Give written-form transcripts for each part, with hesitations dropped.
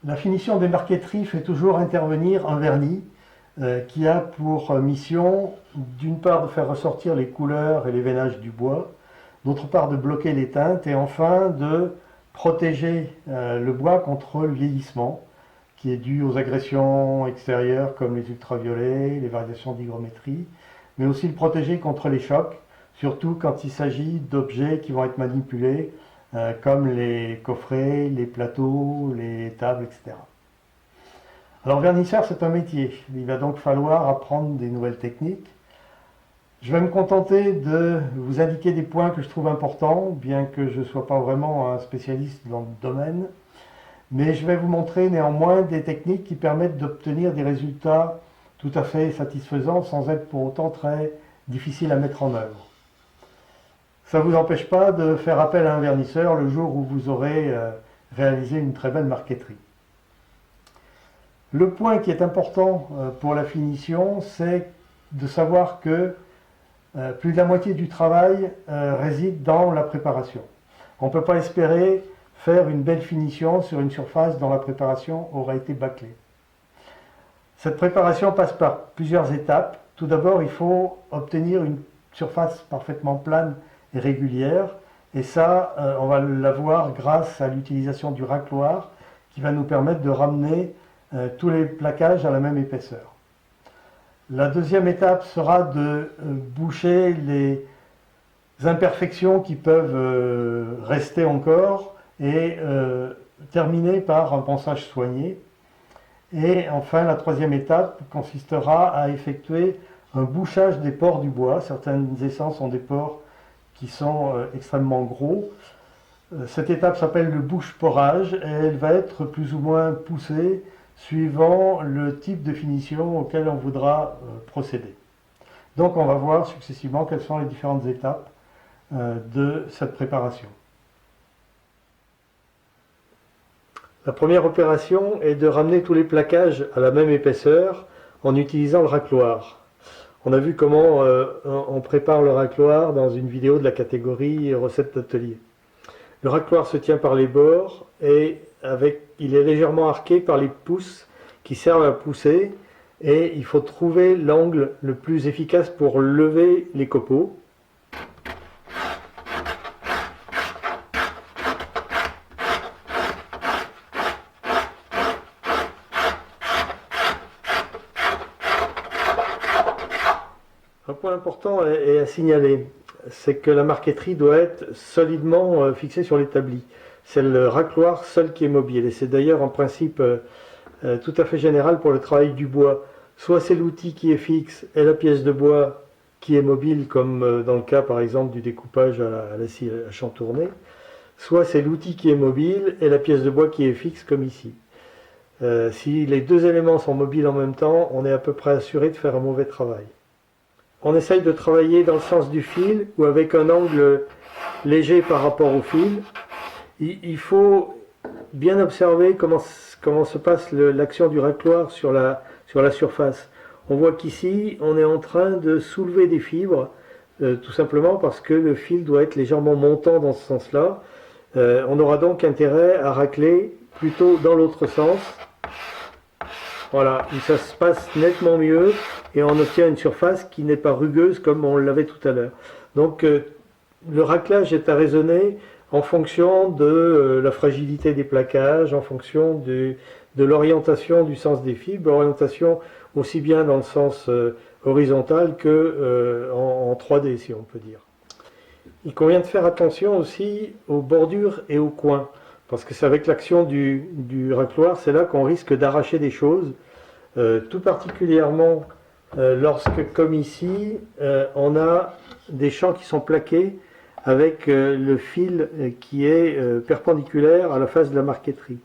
La finition des marqueteries fait toujours intervenir un vernis qui a pour mission d'une part de faire ressortir les couleurs et les veinages du bois, d'autre part de bloquer les teintes et enfin de protéger le bois contre le vieillissement qui est dû aux agressions extérieures comme les ultraviolets, les variations d'hygrométrie, mais aussi le protéger contre les chocs, surtout quand il s'agit d'objets qui vont être manipulés comme les coffrets, les plateaux, les tables, etc. Alors vernisseur, c'est un métier. Il va donc falloir apprendre des nouvelles techniques. Je vais me contenter de vous indiquer des points que je trouve importants, bien que je ne sois pas vraiment un spécialiste dans le domaine. Mais je vais vous montrer néanmoins des techniques qui permettent d'obtenir des résultats tout à fait satisfaisants sans être pour autant très difficiles à mettre en œuvre. Ça ne vous empêche pas de faire appel à un vernisseur le jour où vous aurez réalisé une très belle marqueterie. Le point qui est important pour la finition, c'est de savoir que plus de la moitié du travail réside dans la préparation. On ne peut pas espérer faire une belle finition sur une surface dont la préparation aura été bâclée. Cette préparation passe par plusieurs étapes. Tout d'abord, il faut obtenir une surface parfaitement plane et régulière, et ça, on va l'avoir grâce à l'utilisation du racloir qui va nous permettre de ramener tous les plaquages à la même épaisseur. La deuxième étape sera de boucher les imperfections qui peuvent rester encore et terminer par un ponçage soigné. Et enfin, la troisième étape consistera à effectuer un bouchage des pores du bois. Certaines essences ont des pores qui sont extrêmement gros. Cette étape s'appelle le bouche-porage et elle va être plus ou moins poussée suivant le type de finition auquel on voudra procéder. Donc on va voir successivement quelles sont les différentes étapes de cette préparation. La première opération est de ramener tous les plaquages à la même épaisseur en utilisant le racloir. On a vu comment on prépare le racloir dans une vidéo de la catégorie recettes d'atelier. Le racloir se tient par les bords et il est légèrement arqué par les pouces qui servent à pousser et il faut trouver l'angle le plus efficace pour lever les copeaux. Un point important est à signaler, c'est que la marqueterie doit être solidement fixée sur l'établi. C'est le racloir seul qui est mobile, et c'est d'ailleurs en principe tout à fait général pour le travail du bois. Soit c'est l'outil qui est fixe et la pièce de bois qui est mobile, comme dans le cas par exemple du découpage à la scie à chantourner, soit c'est l'outil qui est mobile et la pièce de bois qui est fixe, comme ici. Si les deux éléments sont mobiles en même temps, on est à peu près assuré de faire un mauvais travail. On essaye de travailler dans le sens du fil ou avec un angle léger par rapport au fil. Il faut bien observer comment se passe l'action du racloir sur la surface. On voit qu'ici, on est en train de soulever des fibres, tout simplement parce que le fil doit être légèrement montant dans ce sens-là. On aura donc intérêt à racler plutôt dans l'autre sens. Voilà, où ça se passe nettement mieux et on obtient une surface qui n'est pas rugueuse comme on l'avait tout à l'heure. Donc le raclage est à raisonner en fonction de la fragilité des plaquages, en fonction de l'orientation du sens des fibres, orientation aussi bien dans le sens horizontal que en 3D, si on peut dire. Il convient de faire attention aussi aux bordures et aux coins, parce que c'est avec l'action du racloir, c'est là qu'on risque d'arracher des choses, tout particulièrement lorsque, comme ici, on a des champs qui sont plaqués avec le fil qui est perpendiculaire à la face de la marqueterie.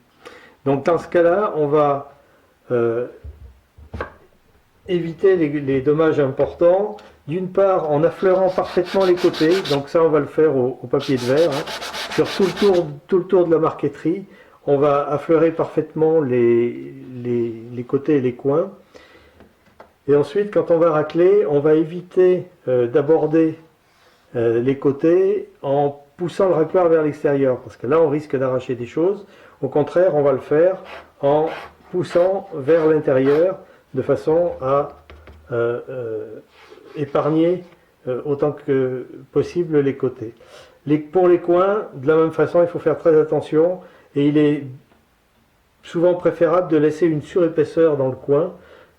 Donc dans ce cas-là, on va éviter les dommages importants, d'une part en affleurant parfaitement les côtés, donc ça on va le faire au papier de verre, sur tout le tour de la marqueterie, on va affleurer parfaitement les côtés et les coins. Et ensuite, quand on va racler, on va éviter d'aborder les côtés en poussant le racloir vers l'extérieur, parce que là on risque d'arracher des choses. Au contraire, on va le faire en poussant vers l'intérieur de façon à épargner autant que possible les côtés. Pour les coins, de la même façon, il faut faire très attention et il est souvent préférable de laisser une surépaisseur dans le coin.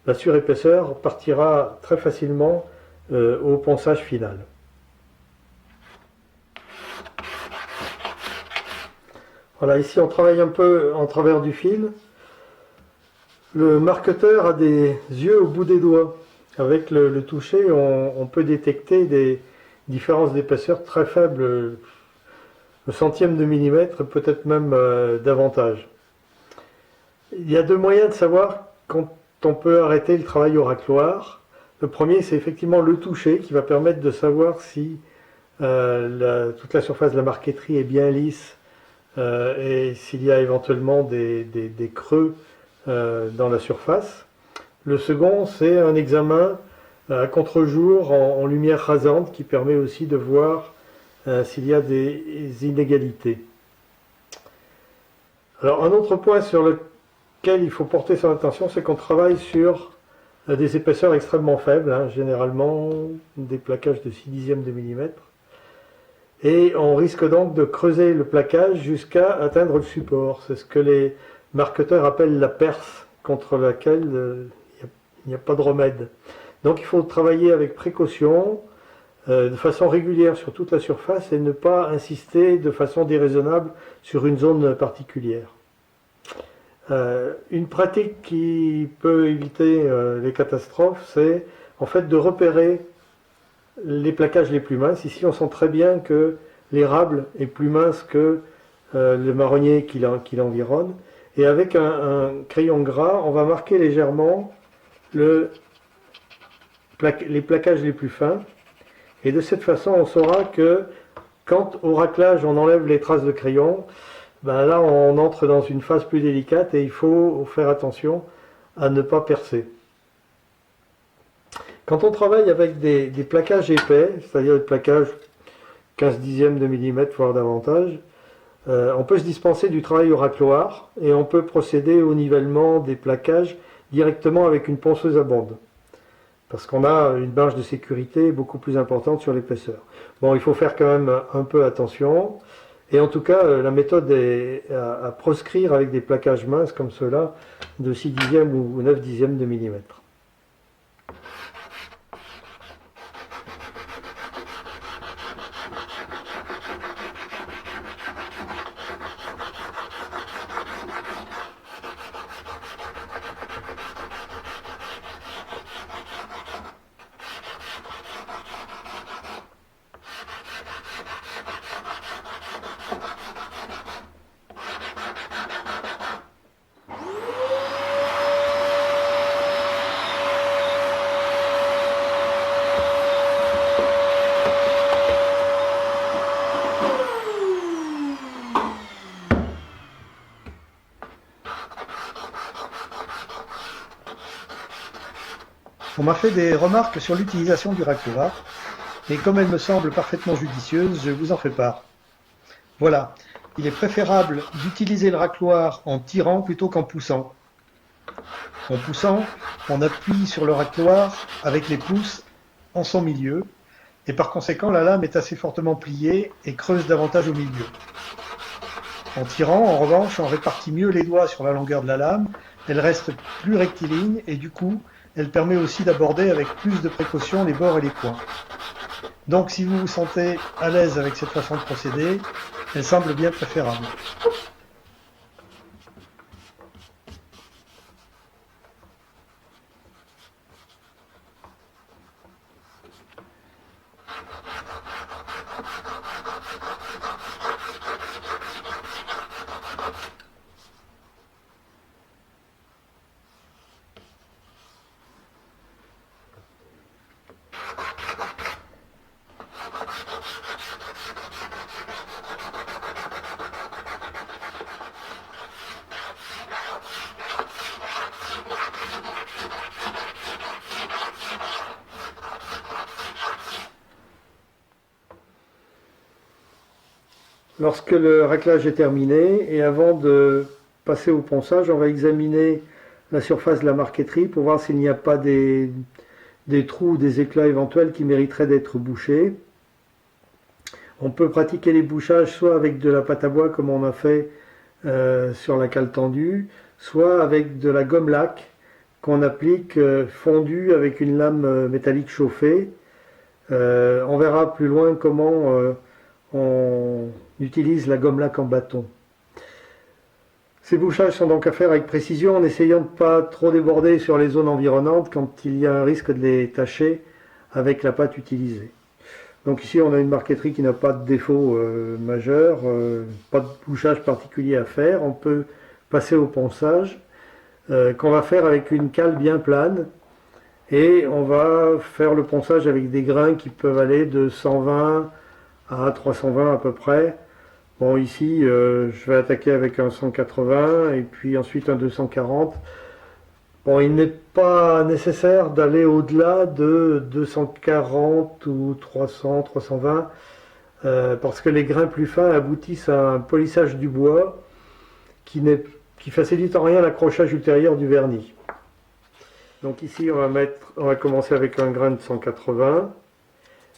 La surépaisseur partira très facilement au ponçage final. Voilà, ici on travaille un peu en travers du fil. Le marqueteur a des yeux au bout des doigts. Avec le toucher, on peut détecter des différences d'épaisseur très faibles, le centième de millimètre, peut-être même davantage. Il y a deux moyens de savoir quand on peut arrêter le travail au racloir. Le premier, c'est effectivement le toucher qui va permettre de savoir si toute la surface de la marqueterie est bien lisse et s'il y a éventuellement des creux dans la surface. Le second, c'est un examen à contre-jour en lumière rasante qui permet aussi de voir s'il y a des inégalités. Alors un autre point sur lequel il faut porter son attention, c'est qu'on travaille sur des épaisseurs extrêmement faibles, généralement des plaquages de 6/10 de millimètre. Et on risque donc de creuser le plaquage jusqu'à atteindre le support. C'est ce que les marqueteurs appellent la perce, contre laquelle il n'y a pas de remède. Donc il faut travailler avec précaution, de façon régulière sur toute la surface et ne pas insister de façon déraisonnable sur une zone particulière. Une pratique qui peut éviter les catastrophes, c'est en fait de repérer les plaquages les plus minces. Ici on sent très bien que l'érable est plus mince que le marronnier qui l'environne. Et avec un crayon gras, on va marquer légèrement les plaquages les plus fins. Et de cette façon, on saura que quand au raclage, on enlève les traces de crayon, ben là, on entre dans une phase plus délicate et il faut faire attention à ne pas percer. Quand on travaille avec des plaquages épais, c'est-à-dire des plaquages 15/10 de millimètre, voire davantage, on peut se dispenser du travail au racloir et on peut procéder au nivellement des plaquages directement avec une ponceuse à bande. Parce qu'on a une marge de sécurité beaucoup plus importante sur l'épaisseur. Bon, il faut faire quand même un peu attention. Et en tout cas, la méthode est à proscrire avec des plaquages minces comme ceux-là, de 6/10 ou 9/10 de millimètre. On m'a fait des remarques sur l'utilisation du racloir, et comme elles me semblent parfaitement judicieuses, je vous en fais part. Voilà, il est préférable d'utiliser le racloir en tirant plutôt qu'en poussant. En poussant, on appuie sur le racloir avec les pouces en son milieu, et par conséquent la lame est assez fortement pliée et creuse davantage au milieu. En tirant, en revanche, on répartit mieux les doigts sur la longueur de la lame, elle reste plus rectiligne et du coup, elle permet aussi d'aborder avec plus de précaution les bords et les coins. Donc si vous vous sentez à l'aise avec cette façon de procéder, elle semble bien préférable. Lorsque le raclage est terminé et avant de passer au ponçage, on va examiner la surface de la marqueterie pour voir s'il n'y a pas des trous ou des éclats éventuels qui mériteraient d'être bouchés. On peut pratiquer les bouchages soit avec de la pâte à bois comme on a fait sur la cale tendue, soit avec de la gomme laque qu'on applique fondue avec une lame métallique chauffée. On verra plus loin comment on utilise la gomme laque en bâton. Ces bouchages sont donc à faire avec précision en essayant de ne pas trop déborder sur les zones environnantes quand il y a un risque de les tacher avec la pâte utilisée. Donc ici on a une marqueterie qui n'a pas de défaut majeur, pas de bouchage particulier à faire. On peut passer au ponçage qu'on va faire avec une cale bien plane et on va faire le ponçage avec des grains qui peuvent aller de 120 à 320 à peu près. Bon, ici je vais attaquer avec un 180 et puis ensuite un 240. Bon, il n'est pas nécessaire d'aller au-delà de 240 ou 300, 320 parce que les grains plus fins aboutissent à un polissage du bois qui facilite en rien l'accrochage ultérieur du vernis. Donc ici on va commencer avec un grain de 180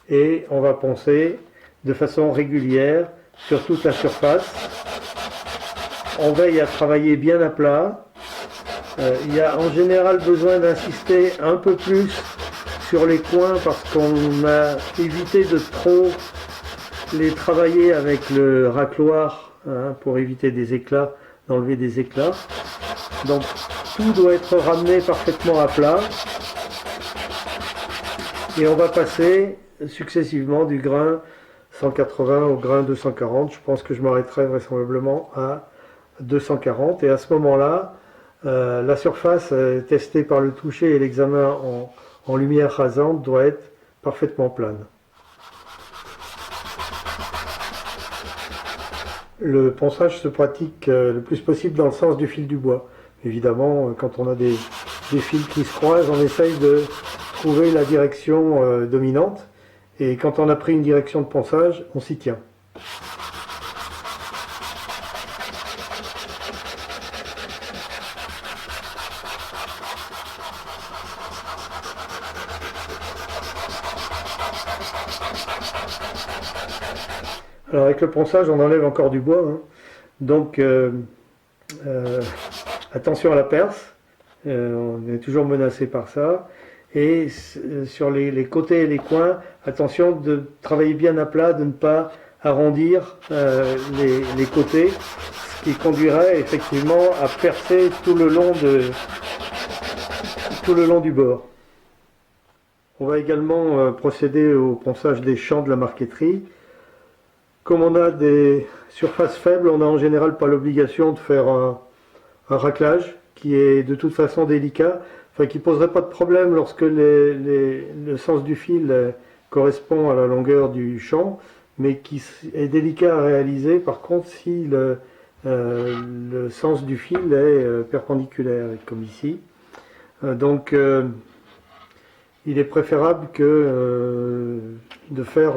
et on va poncer de façon régulière sur toute la surface. On veille à travailler bien à plat. Il y a en général besoin d'insister un peu plus sur les coins parce qu'on a évité de trop les travailler avec le racloir pour éviter des éclats, d'enlever des éclats. Donc tout doit être ramené parfaitement à plat et on va passer successivement du grain 180 au grain 240. Je pense que je m'arrêterai vraisemblablement à 240 et à ce moment-là la surface testée par le toucher et l'examen en lumière rasante doit être parfaitement plane. Le ponçage se pratique le plus possible dans le sens du fil du bois. Évidemment, quand on a des fils qui se croisent, on essaye de trouver la direction dominante. Et quand on a pris une direction de ponçage, on s'y tient. Alors avec le ponçage, on enlève encore du bois. Donc attention à la perce. On est toujours menacé par ça. Et sur les côtés et les coins, attention de travailler bien à plat, de ne pas arrondir les côtés, ce qui conduirait effectivement à percer tout le long du bord. On va également procéder au ponçage des champs de la marqueterie. Comme on a des surfaces faibles, on n'a en général pas l'obligation de faire un raclage qui est de toute façon délicat. Enfin, qui ne poserait pas de problème lorsque le sens du fil correspond à la longueur du champ, mais qui est délicat à réaliser par contre si le sens du fil est perpendiculaire, comme ici. Donc il est préférable de faire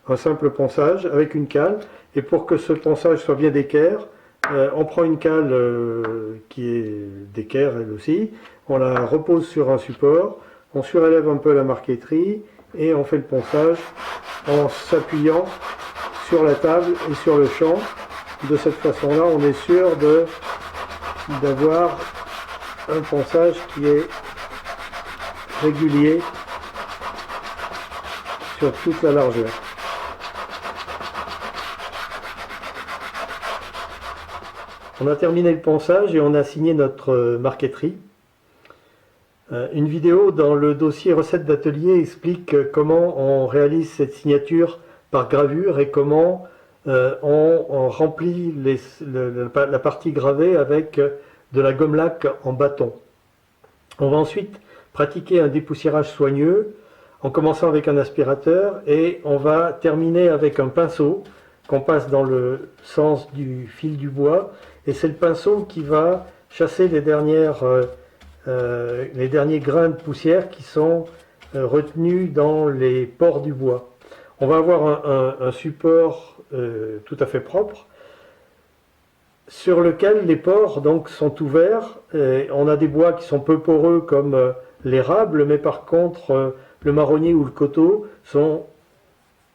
un simple ponçage avec une cale, et pour que ce ponçage soit bien d'équerre, on prend une cale qui est d'équerre elle aussi, on la repose sur un support, on surélève un peu la marqueterie et on fait le ponçage en s'appuyant sur la table et sur le champ. De cette façon-là, on est sûr d'avoir un ponçage qui est régulier sur toute la largeur. On a terminé le ponçage et on a signé notre marqueterie. Une vidéo dans le dossier recettes d'atelier explique comment on réalise cette signature par gravure et comment on remplit la partie gravée avec de la gomme laque en bâton. On va ensuite pratiquer un dépoussiérage soigneux en commençant avec un aspirateur et on va terminer avec un pinceau qu'on passe dans le sens du fil du bois, et c'est le pinceau qui va chasser les derniers grains de poussière qui sont retenus dans les pores du bois. on va avoir un support tout à fait propre sur lequel les pores donc sont ouverts. On a des bois qui sont peu poreux comme l'érable, mais par contre le marronnier ou le coteau sont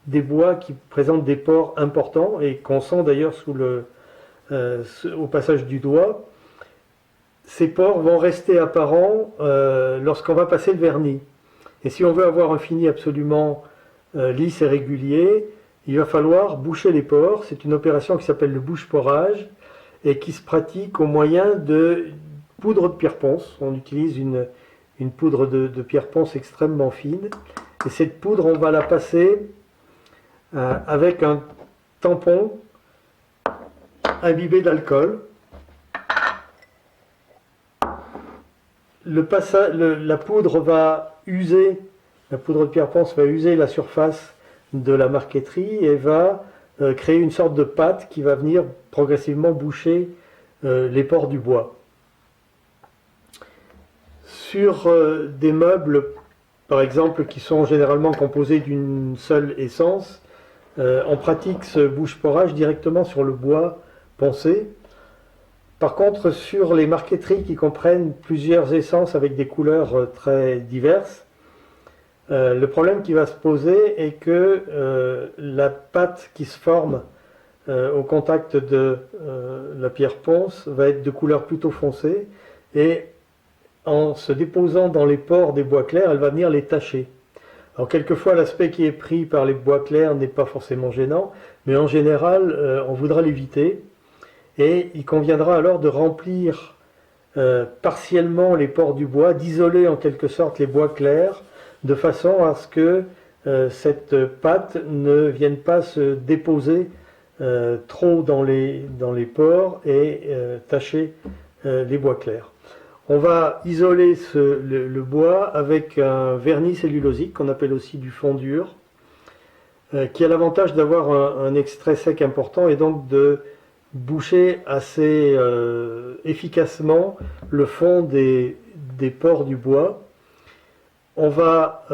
des bois qui présentent des pores importants et qu'on sent d'ailleurs au passage du doigt. Ces pores vont rester apparents lorsqu'on va passer le vernis. Et si on veut avoir un fini absolument lisse et régulier, il va falloir boucher les pores. C'est une opération qui s'appelle le bouche-porage et qui se pratique au moyen de poudre de pierre ponce. On utilise une poudre de pierre ponce extrêmement fine. Et cette poudre, on va la passer avec un tampon imbibé d'alcool. La poudre va user, la poudre de pierre ponce va user la surface de la marqueterie et va créer une sorte de pâte qui va venir progressivement boucher les pores du bois. Sur des meubles, par exemple, qui sont généralement composés d'une seule essence, on pratique ce bouche-porage directement sur le bois poncé. Par contre, sur les marqueteries qui comprennent plusieurs essences avec des couleurs très diverses, le problème qui va se poser est que la pâte qui se forme au contact de la pierre ponce va être de couleur plutôt foncée et en se déposant dans les pores des bois clairs, elle va venir les tacher. Alors quelquefois l'aspect qui est pris par les bois clairs n'est pas forcément gênant, mais en général on voudra l'éviter et il conviendra alors de remplir partiellement les pores du bois, d'isoler en quelque sorte les bois clairs de façon à ce que cette pâte ne vienne pas se déposer trop dans les pores et tacher les bois clairs. On va isoler le bois avec un vernis cellulosique qu'on appelle aussi du fondure, qui a l'avantage d'avoir un extrait sec important et donc de boucher assez efficacement le fond des pores du bois. On va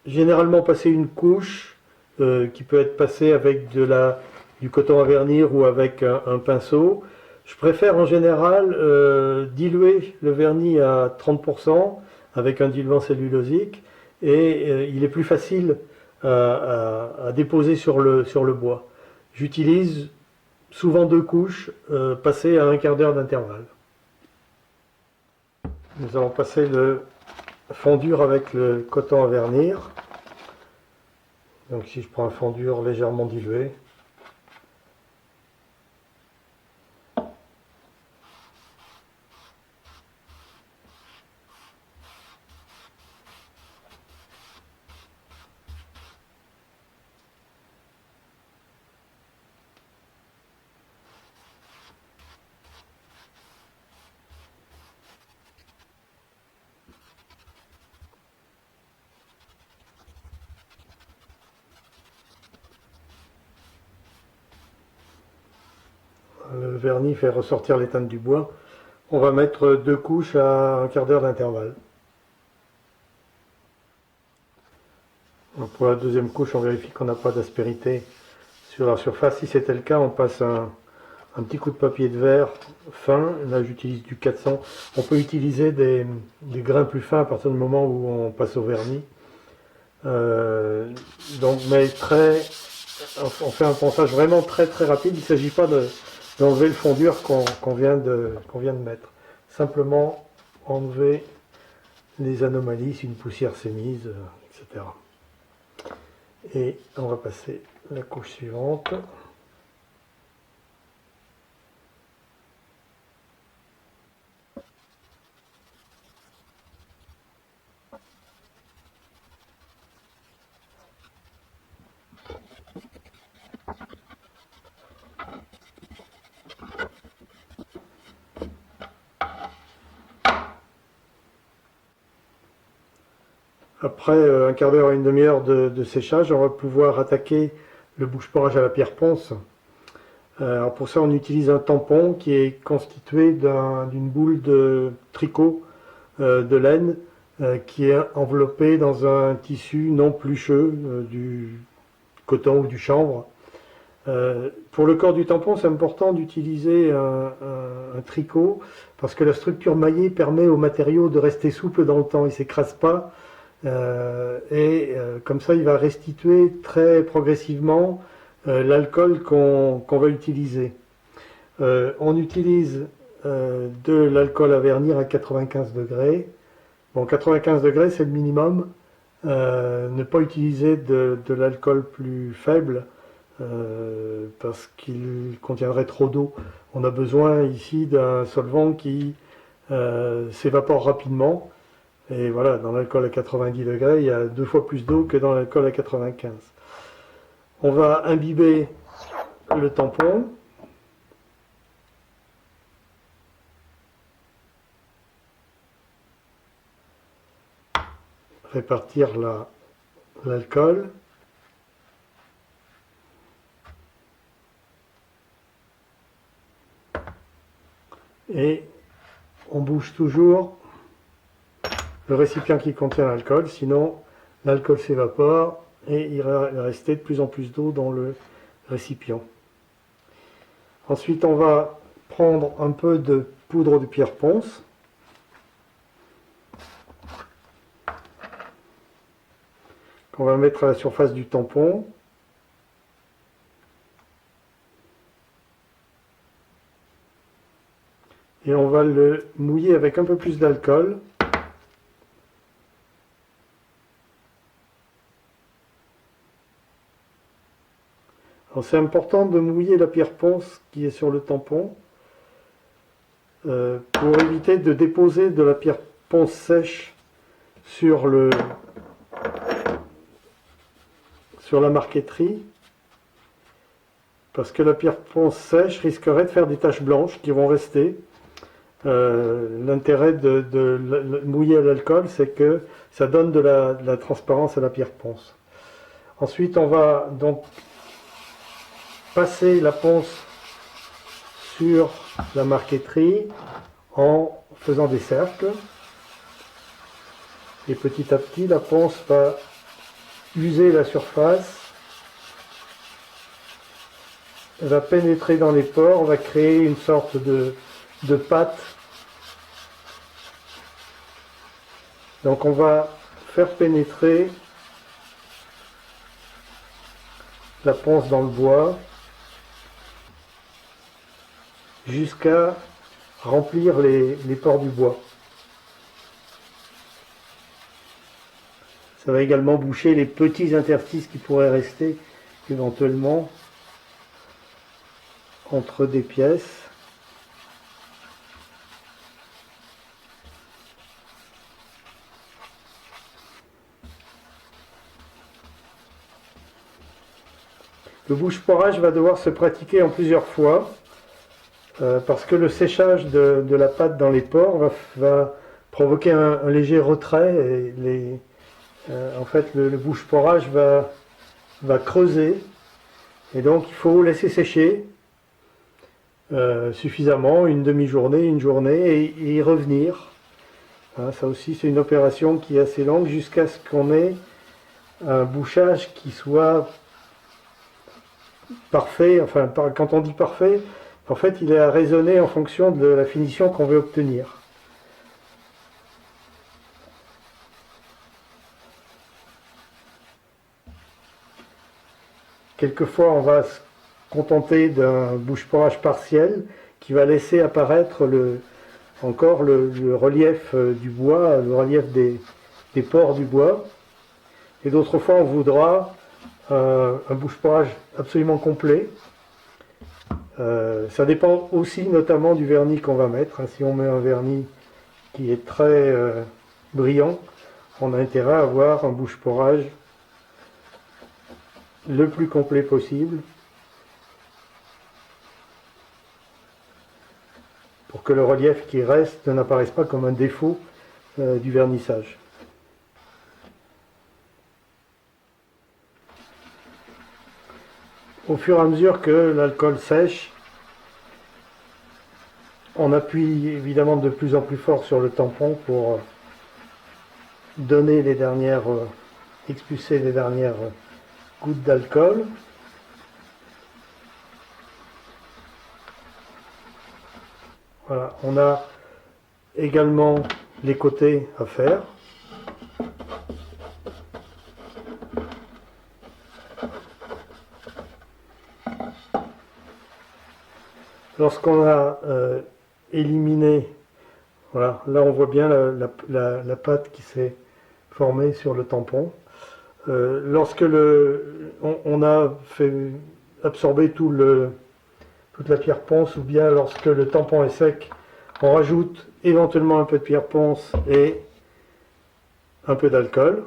généralement passer une couche qui peut être passée avec du coton à vernir ou avec un pinceau. Je préfère en général diluer le vernis à 30% avec un diluant cellulosique et il est plus facile à déposer sur le bois. J'utilise souvent 2 couches passées à 1/4 d'heure d'intervalle. Nous allons passer le fondure avec le coton à vernir. Donc si je prends un fondure légèrement dilué. Le vernis fait ressortir les teintes du bois. On va mettre 2 couches à 1/4 d'heure d'intervalle. Pour la deuxième couche, on vérifie qu'on n'a pas d'aspérité sur la surface. Si c'était le cas, on passe un petit coup de papier de verre fin. Là, j'utilise du 400. On peut utiliser des grains plus fins à partir du moment où on passe au vernis. Mais on fait un ponçage vraiment très très rapide. Il ne s'agit pas d'enlever le fondure qu'on vient de mettre. Simplement enlever les anomalies si une poussière s'est mise, etc. Et on va passer la couche suivante. Après 1/4 d'heure à 1/2 heure de séchage, on va pouvoir attaquer le bouche-porage à la pierre ponce. Alors pour ça, on utilise un tampon qui est constitué d'une boule de tricot de laine qui est enveloppé dans un tissu non plucheux, du coton ou du chanvre. Pour le corps du tampon, c'est important d'utiliser un tricot parce que la structure maillée permet au matériau de rester souple dans le temps, il ne s'écrase pas comme ça il va restituer très progressivement l'alcool qu'on va utiliser. On utilise de l'alcool à vernir à 95 degrés. Bon, 95 degrés c'est le minimum. Ne pas utiliser de l'alcool plus faible parce qu'il contiendrait trop d'eau. On a besoin ici d'un solvant qui s'évapore rapidement. Et voilà, dans l'alcool à 90 degrés, il y a 2 fois plus d'eau que dans l'alcool à 95. On va imbiber le tampon. Répartir l'alcool. Et on bouge toujours le récipient qui contient l'alcool, sinon l'alcool s'évapore et il va rester de plus en plus d'eau dans le récipient. Ensuite, on va prendre un peu de poudre de pierre ponce. Qu'on va mettre à la surface du tampon. Et on va le mouiller avec un peu plus d'alcool. C'est important de mouiller la pierre ponce qui est sur le tampon pour éviter de déposer de la pierre ponce sèche sur la marqueterie, parce que la pierre ponce sèche risquerait de faire des taches blanches qui vont rester. L'intérêt de mouiller à l'alcool, c'est que ça donne de la transparence à la pierre ponce. Ensuite, on va donc passer la ponce sur la marqueterie en faisant des cercles. Et petit à petit, la ponce va user la surface, elle va pénétrer dans les pores, va créer une sorte de pâte. Donc on va faire pénétrer la ponce dans le bois jusqu'à remplir les pores du bois. Ça va également boucher les petits interstices qui pourraient rester éventuellement entre des pièces. Le bouche-porage va devoir se pratiquer en plusieurs fois parce que le séchage de la pâte dans les pores va provoquer un léger retrait et en fait le bouche-porage va creuser et donc il faut laisser sécher suffisamment, une demi-journée, une journée et y revenir. Ça aussi c'est une opération qui est assez longue jusqu'à ce qu'on ait un bouchage qui soit parfait. Enfin, quand on dit parfait, en fait il est à raisonner en fonction de la finition qu'on veut obtenir. Quelquefois on va se contenter d'un bouche-porage partiel qui va laisser apparaître encore le relief du bois, le relief des pores du bois. Et d'autres fois on voudra un bouche-porage absolument complet. Ça dépend aussi notamment du vernis qu'on va mettre. Si on met un vernis qui est très brillant, on a intérêt à avoir un bouche-porage le plus complet possible pour que le relief qui reste n'apparaisse pas comme un défaut du vernissage. Au fur et à mesure que l'alcool sèche, on appuie évidemment de plus en plus fort sur le tampon pour donner les dernières, expulser les dernières gouttes d'alcool. Voilà, on a également les côtés à faire. Lorsqu'on a éliminé, voilà, là on voit bien la pâte qui s'est formée sur le tampon. Lorsque on a fait absorber toute la pierre ponce, ou bien lorsque le tampon est sec, on rajoute éventuellement un peu de pierre ponce et un peu d'alcool.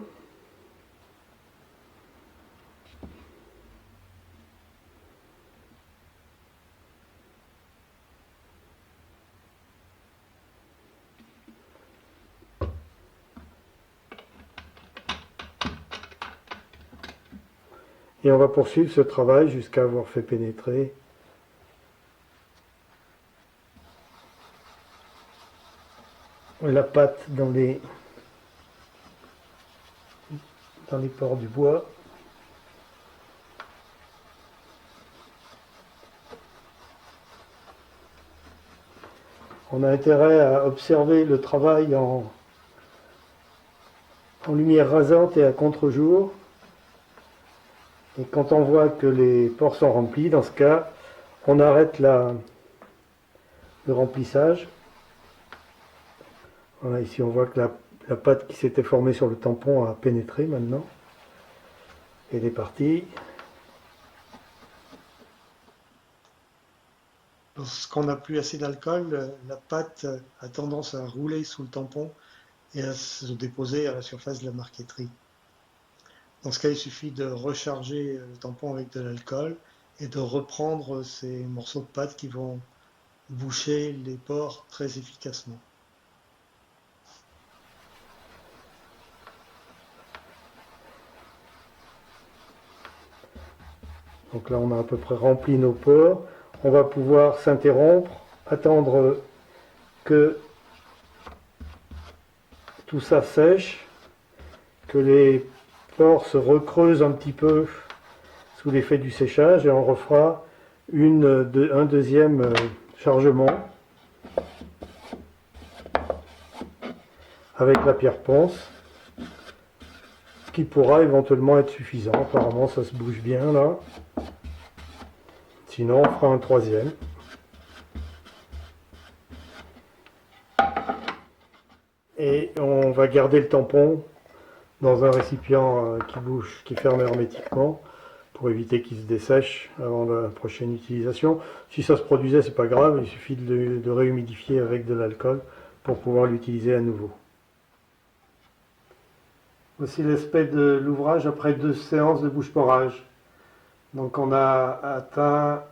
Et on va poursuivre ce travail jusqu'à avoir fait pénétrer la pâte dans les pores du bois. On a intérêt à observer le travail en lumière rasante et à contre-jour. Et quand on voit que les pores sont remplis, dans ce cas, on arrête le remplissage. Voilà, ici on voit que la pâte qui s'était formée sur le tampon a pénétré maintenant. Elle est partie. Lorsqu'on n'a plus assez d'alcool, la pâte a tendance à rouler sous le tampon et à se déposer à la surface de la marqueterie. Dans ce cas, il suffit de recharger le tampon avec de l'alcool et de reprendre ces morceaux de pâte qui vont boucher les pores très efficacement. Donc là, on a à peu près rempli nos pores. On va pouvoir s'interrompre, attendre que tout ça sèche, que les pores se recreusent un petit peu sous l'effet du séchage, et on refera un deuxième chargement avec la pierre ponce, ce qui pourra éventuellement être suffisant. Apparemment ça se bouge bien là. Sinon on fera un troisième. Et on va garder le tampon dans un récipient qui bouge, qui ferme hermétiquement, pour éviter qu'il se dessèche avant la prochaine utilisation. Si ça se produisait, c'est pas grave, il suffit de réhumidifier avec de l'alcool pour pouvoir l'utiliser à nouveau. Voici l'aspect de l'ouvrage après 2 séances de bouche-porage. Donc on a atteint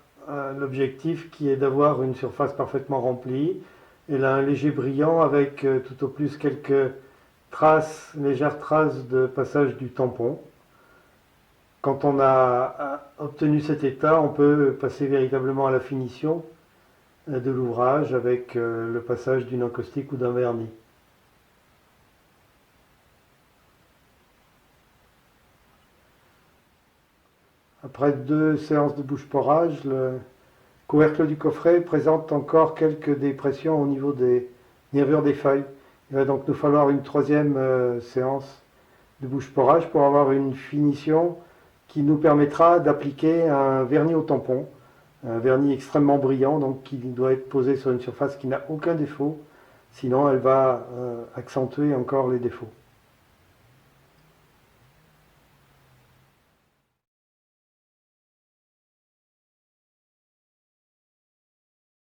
l'objectif qui est d'avoir une surface parfaitement remplie. Elle a un léger brillant avec tout au plus quelques légères traces de passage du tampon. Quand on a obtenu cet état, on peut passer véritablement à la finition de l'ouvrage avec le passage d'une encaustique ou d'un vernis. Après 2 séances de bouche-porage, le couvercle du coffret présente encore quelques dépressions au niveau des nervures des feuilles. Il va donc nous falloir une 3e séance de bouche-porage pour avoir une finition qui nous permettra d'appliquer un vernis au tampon, un vernis extrêmement brillant, donc qui doit être posé sur une surface qui n'a aucun défaut, sinon elle va accentuer encore les défauts.